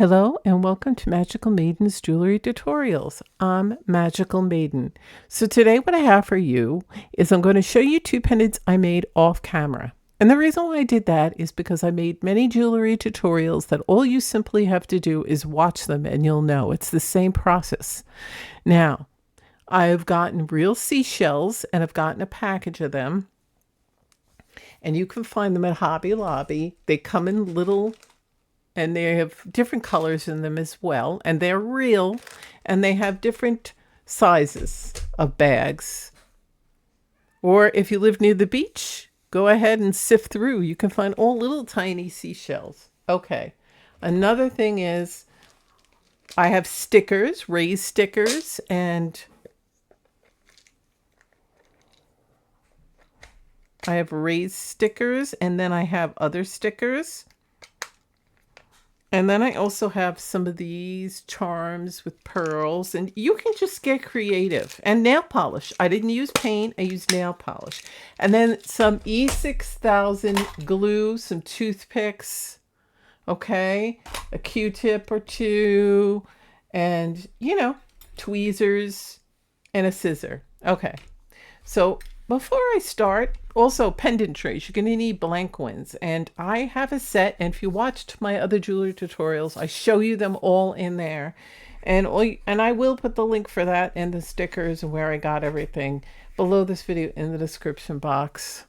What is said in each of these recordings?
Hello and welcome to Magical Maiden's Jewelry Tutorials. I'm Magical Maiden. So today what I have for you is I'm going to show you two pendants I made off camera. And the reason why I did that is because I made many jewelry tutorials that all you simply have to do is watch them and you'll know it's the same process. Now, I've gotten real seashells and I've gotten a package of them. And you can find them at Hobby Lobby. They come in little and they have different colors in them as well, and they're real, and they have different sizes of bags. Or if you live near the beach, go ahead and sift through. You can find all little tiny seashells. Okay, another thing is I have stickers, raised stickers, and I have raised stickers, and then I have other stickers. And then I also have some of these charms with pearls, and you can just get creative. And nail polish. I didn't use paint, I used nail polish. And then some E6000 glue, some toothpicks, okay? A Q-tip or two, and, tweezers and a scissor. Okay, so before I start, also pendant trays, you're going to need blank ones, and I have a set, and if you watched my other jewelry tutorials, I show you them all in there, and I will put the link for that and the stickers and where I got everything below this video in the description box.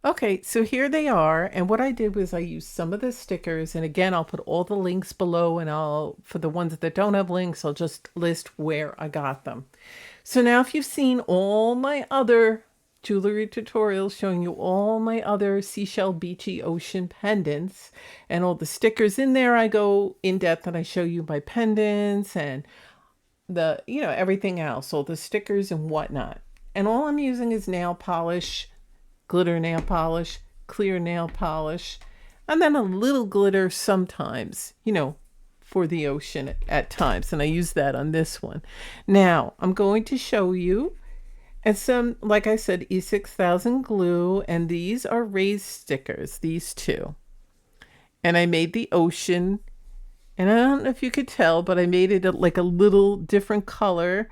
Okay, so here they are, and what I did was I used some of the stickers, and again, I'll put all the links below, and for the ones that don't have links, I'll just list where I got them. So now if you've seen all my other jewelry tutorials showing you all my other seashell beachy ocean pendants and all the stickers in there, I go in depth and I show you my pendants and the, everything else, all the stickers and whatnot. And all I'm using is nail polish, glitter nail polish, clear nail polish, and then a little glitter sometimes, for the ocean at times, and I use that on this one. Now I'm going to show you and some, like I said, E6000 glue, and these are raised stickers, these two, and I made the ocean, and I don't know if you could tell, but I made it like a little different color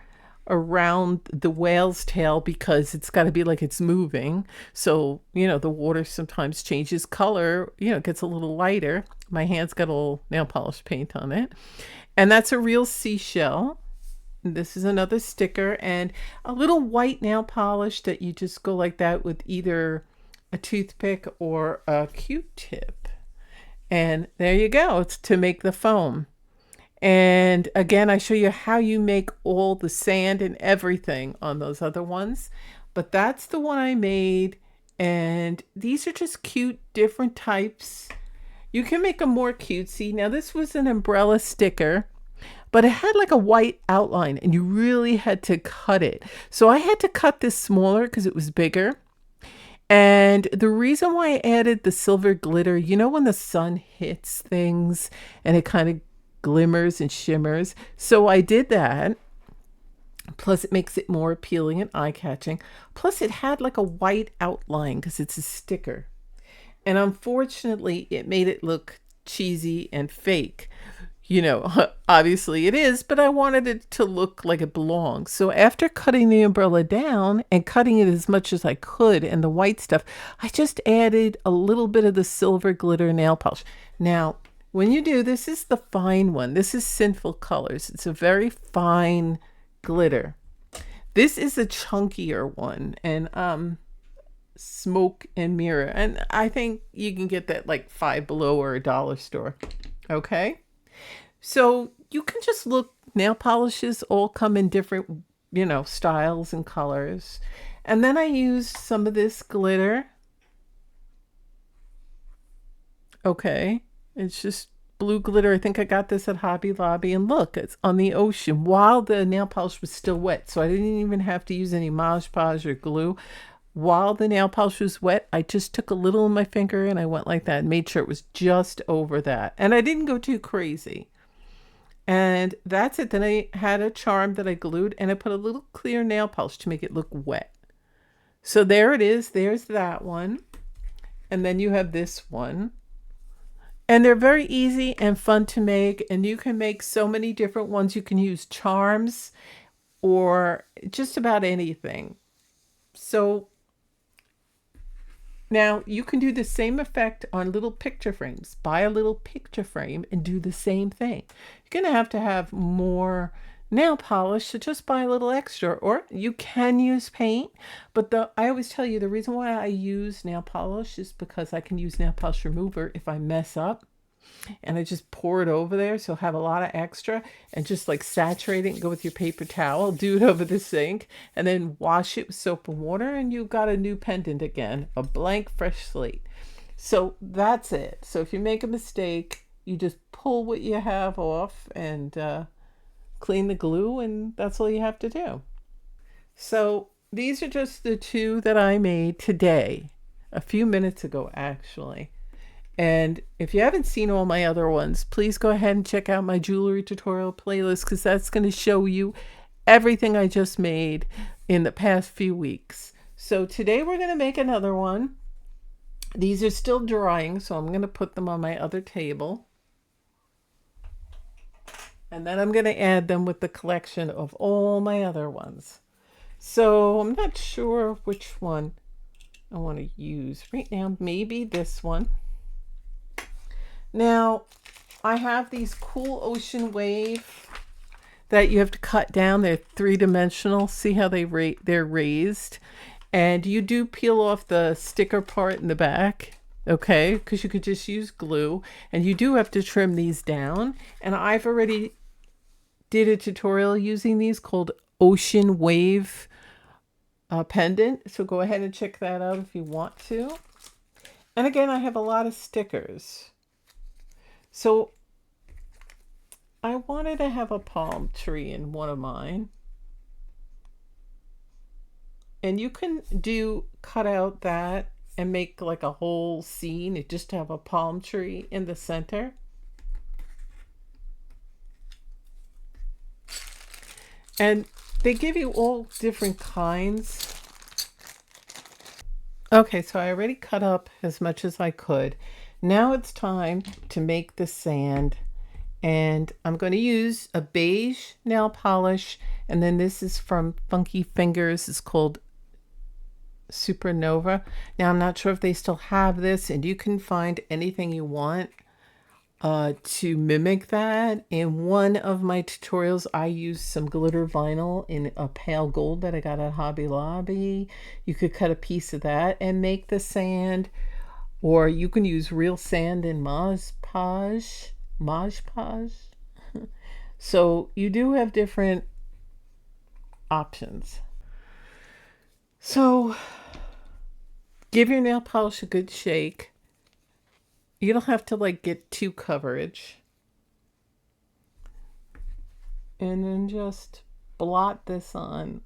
around the whale's tail because it's got to be like it's moving, so the water sometimes changes color, it gets a little lighter. My hand's got a little nail polish paint on it, and that's a real seashell. This is another sticker and a little white nail polish that you just go like that with either a toothpick or a Q-tip, and there you go. It's to make the foam. And again, I show you how you make all the sand and everything on those other ones. But that's the one I made. And these are just cute, different types. You can make them more cutesy. Now, this was an umbrella sticker, but it had like a white outline and you really had to cut it. So I had to cut this smaller because it was bigger. And the reason why I added the silver glitter, when the sun hits things and it kind of glimmers and shimmers, so I did that. Plus it makes it more appealing and eye-catching. Plus it had like a white outline because it's a sticker, and unfortunately it made it look cheesy and fake. Obviously it is, but I wanted it to look like it belongs. So after cutting the umbrella down and cutting it as much as I could and the white stuff, I just added a little bit of the silver glitter nail polish. Now when you do, this is the fine one. This is Sinful Colors. It's a very fine glitter. This is a chunkier one, and Smoke and Mirror. And I think you can get that like Five Below or a dollar store. Okay? So you can just look, nail polishes all come in different, styles and colors. And then I used some of this glitter. Okay. It's just blue glitter. I think I got this at Hobby Lobby, and look, it's on the ocean while the nail polish was still wet. So I didn't even have to use any Mod Podge or glue. While the nail polish was wet, I just took a little in my finger and I went like that and made sure it was just over that. And I didn't go too crazy. And that's it. Then I had a charm that I glued, and I put a little clear nail polish to make it look wet. So there it is. There's that one. And then you have this one. And they're very easy and fun to make, and you can make so many different ones. You can use charms or just about anything. So now you can do the same effect on little picture frames. Buy a little picture frame and do the same thing. You're going to have more nail polish, so just buy a little extra. Or you can use paint, but I always tell you the reason why I use nail polish is because I can use nail polish remover if I mess up, and I just pour it over there, so have a lot of extra, and just like saturate it and go with your paper towel, do it over the sink, and then wash it with soap and water, and you've got a new pendant again, a blank fresh slate. So that's it. So if you make a mistake, you just pull what you have off and clean the glue, and that's all you have to do. So these are just the two that I made today, a few minutes ago actually. And if you haven't seen all my other ones, please go ahead and check out my jewelry tutorial playlist, because that's going to show you everything I just made in the past few weeks. So today we're going to make another one. These are still drying, so I'm going to put them on my other table. And then I'm going to add them with the collection of all my other ones. So I'm not sure which one I want to use right now. Maybe this one. Now, I have these cool ocean wave that you have to cut down. They're three-dimensional. See how they're raised? And you do peel off the sticker part in the back, okay? Because you could just use glue. And you do have to trim these down. And I've already did a tutorial using these called Ocean Wave pendant. So go ahead and check that out if you want to. And again, I have a lot of stickers. So I wanted to have a palm tree in one of mine. And you can cut out that and make like a whole scene. It just have a palm tree in the center. And they give you all different kinds. Okay, so I already cut up as much as I could. Now it's time to make the sand, and I'm going to use a beige nail polish, and then this is from Funky Fingers. It's called Supernova. Now I'm not sure if they still have this, and you can find anything you want to mimic that. In one of my tutorials, I used some glitter vinyl in a pale gold that I got at Hobby Lobby. You could cut a piece of that and make the sand. Or you can use real sand in Mod Podge. So you do have different options. So give your nail polish a good shake. You don't have to like get too coverage. And then just blot this on.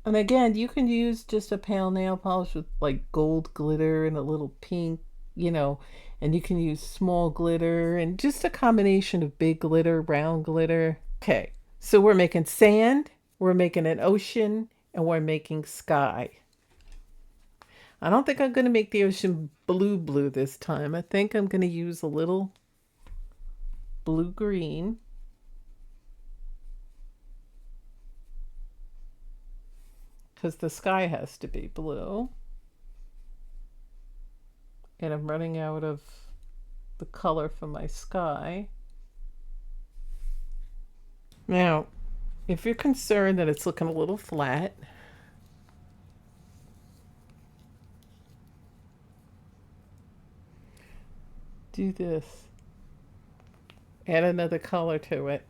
And again, you can use just a pale nail polish with like gold glitter and a little pink, and you can use small glitter and just a combination of big glitter, round glitter. Okay, so we're making sand, we're making an ocean, and we're making sky. I don't think I'm going to make the ocean blue this time. I think I'm going to use a little blue-green. Because the sky has to be blue. And I'm running out of the color for my sky. Now, if you're concerned that it's looking a little flat, do this. Add another color to it.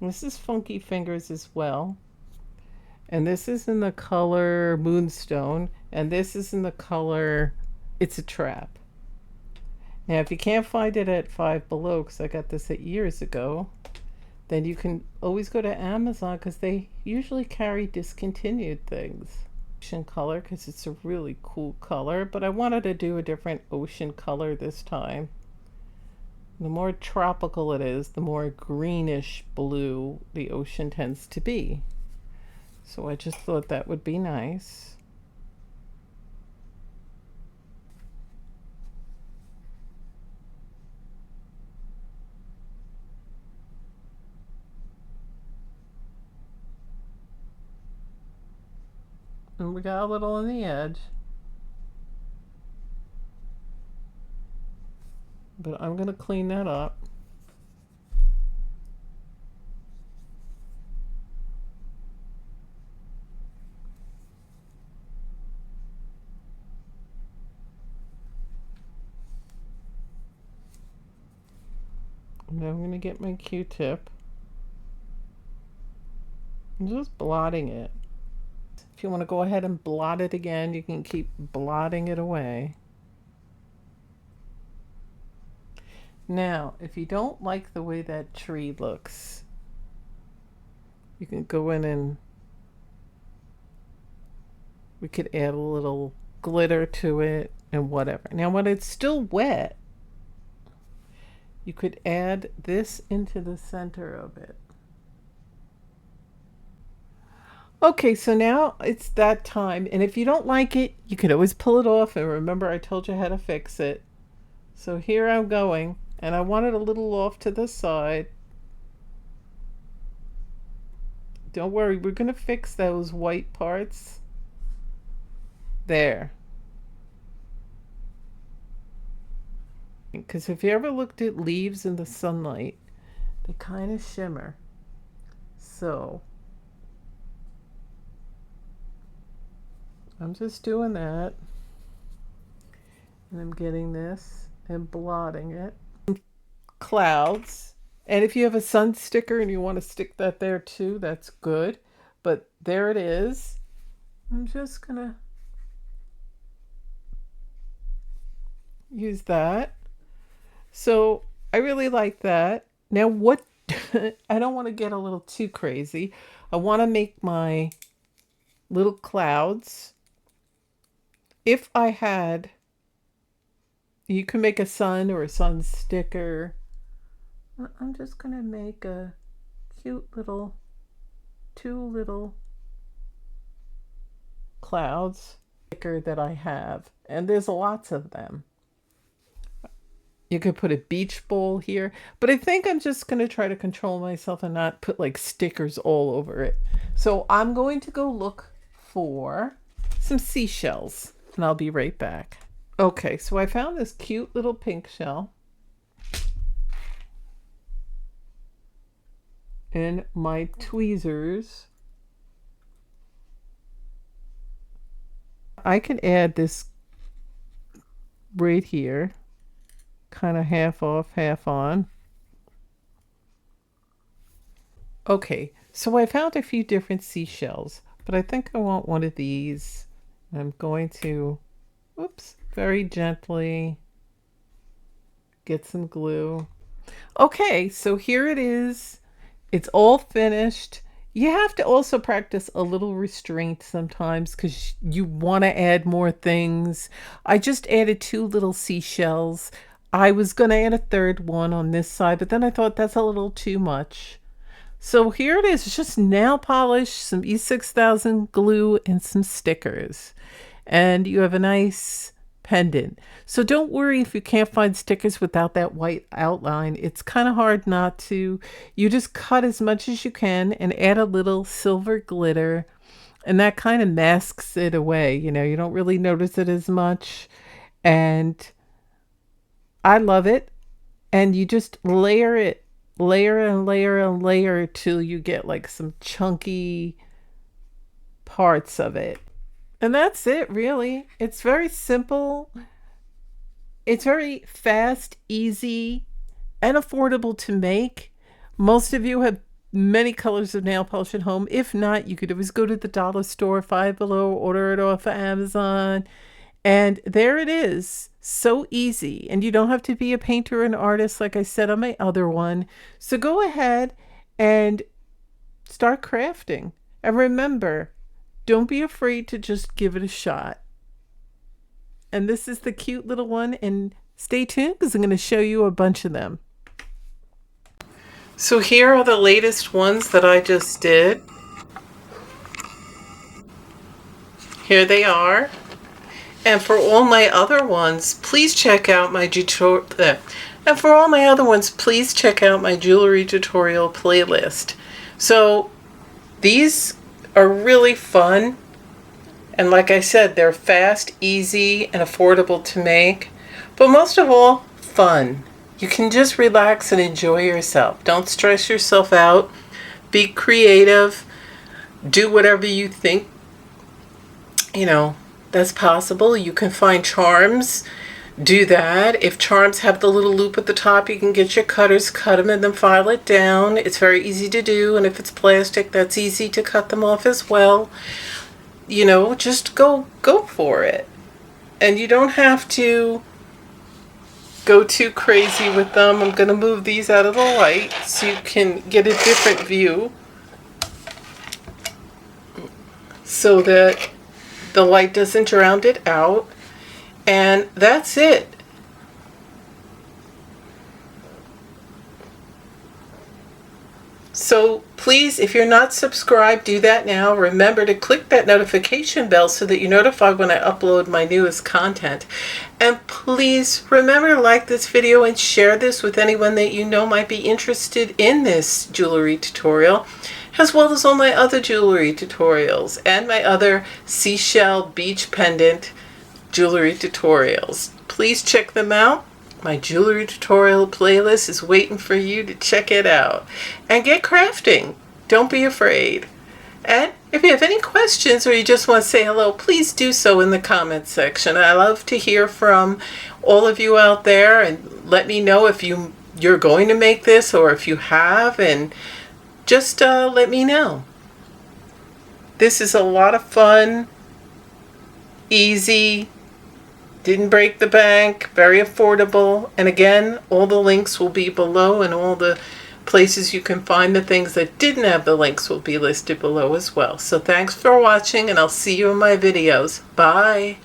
This is Funky Fingers as well. And this is in the color Moonstone. And this is in the color It's a Trap. Now, if you can't find it at Five Below, because I got this years ago, then you can always go to Amazon, because they usually carry discontinued things. Ocean color, because it's a really cool color. But I wanted to do a different ocean color this time. The more tropical it is, the more greenish blue the ocean tends to be. So I just thought that would be nice. And we got a little on the edge. But I'm going to clean that up. And then I'm going to get my Q-tip. I'm just blotting it. If you want to go ahead and blot it again, you can keep blotting it away. Now, if you don't like the way that tree looks, you can go in and we could add a little glitter to it and whatever. Now, when it's still wet, you could add this into the center of it. Okay, so now it's that time. And if you don't like it, you could always pull it off. And remember, I told you how to fix it. So here I'm going. And I want it a little off to the side. Don't worry, we're going to fix those white parts. There. Because if you ever looked at leaves in the sunlight, they kind of shimmer. So I'm just doing that. And I'm getting this and blotting it. Clouds. And if you have a sun sticker and you want to stick that there too, that's good. But there it is. I'm just going to use that. So I really like that. Now what, I don't want to get a little too crazy. I want to make my little clouds. If I had, you can make a sun or a sun sticker. I'm just going to make a cute little, two little clouds sticker that I have. And there's lots of them. You could put a beach bowl here, but I think I'm just going to try to control myself and not put like stickers all over it. So I'm going to go look for some seashells and I'll be right back. Okay, so I found this cute little pink shell in my tweezers. I can add this right here. Kind of half off, half on. Okay, so I found a few different seashells, but I think I want one of these. I'm going to, oops, very gently get some glue. Okay, so here it is. It's all finished. You have to also practice a little restraint sometimes because you want to add more things. I just added 2 little seashells. I was going to add a third one on this side, but then I thought that's a little too much. So here it is. It's just nail polish, some E6000 glue, and some stickers. And you have a nice pendant. So don't worry if you can't find stickers without that white outline. It's kind of hard not to. You just cut as much as you can and add a little silver glitter. And that kind of masks it away. You know, you don't really notice it as much. And I love it. And you just layer it, layer and layer and layer till you get like some chunky parts of it. And that's it, really. It's very simple. It's very fast, easy, and affordable to make. Most of you have many colors of nail polish at home. If not, you could always go to the dollar store, Five Below, order it off of Amazon. And there it is. So easy. And you don't have to be a painter or an artist like I said on my other one. So go ahead and start crafting. And remember, don't be afraid to just give it a shot. And this is the cute little one. And stay tuned because I'm going to show you a bunch of them. So here are the latest ones that I just did. Here they are. And for all my other ones, please check out my jewelry tutorial playlist. So these are really fun. And like I said, they're fast, easy, and affordable to make. But most of all, fun. You can just relax and enjoy yourself. Don't stress yourself out. Be creative. Do whatever you think, that's possible. You can find charms. Do that. If charms have the little loop at the top, you can get your cutters, cut them, and then file it down. It's very easy to do. And if it's plastic, that's easy to cut them off as well. Just go for it. And you don't have to go too crazy with them. I'm going to move these out of the light so you can get a different view, so that the light doesn't drown it out. And that's it. So please, if you're not subscribed, do that now. Remember to click that notification bell so that you're notified when I upload my newest content. And please remember to like this video and share this with anyone that you know might be interested in this jewelry tutorial, as well as all my other jewelry tutorials and my other seashell beach pendant jewelry tutorials. Please check them out. My jewelry tutorial playlist is waiting for you to check it out. And get crafting. Don't be afraid. And if you have any questions or you just want to say hello, please do so in the comments section. I love to hear from all of you out there, and let me know if you're going to make this or if you have, and just let me know. This is a lot of fun, easy, didn't break the bank, very affordable. And again, all the links will be below, and all the places you can find the things that didn't have the links will be listed below as well. So thanks for watching, and I'll see you in my videos. Bye.